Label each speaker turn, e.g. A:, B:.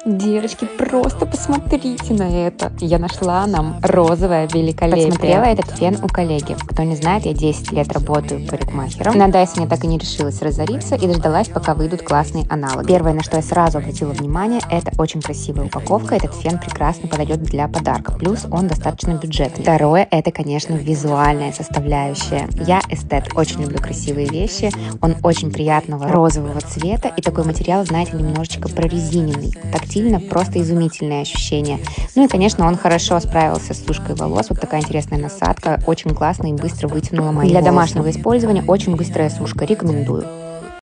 A: Девочки, просто посмотрите на это. Я нашла нам розовое великолепие. Подсмотрела этот фен у коллеги. Кто не знает, я 10 лет работаю парикмахером. На Dyson я так и не решилась разориться и дождалась, пока выйдут классные аналоги. Первое, на что я сразу обратила внимание, это очень красивая упаковка. Этот фен прекрасно подойдет для подарков. Плюс он достаточно бюджетный. Второе, это, конечно, визуальная составляющая. Я эстет, очень люблю красивые вещи. Он очень приятного розового цвета. И такой материал, знаете, немножечко прорезиненный. Тактильно, просто изумительное ощущение. Ну и, конечно, он хорошо справился с сушкой волос. Вот такая интересная насадка, очень классно и быстро вытянула мои волосы. Для домашнего использования очень быстрая сушка, рекомендую.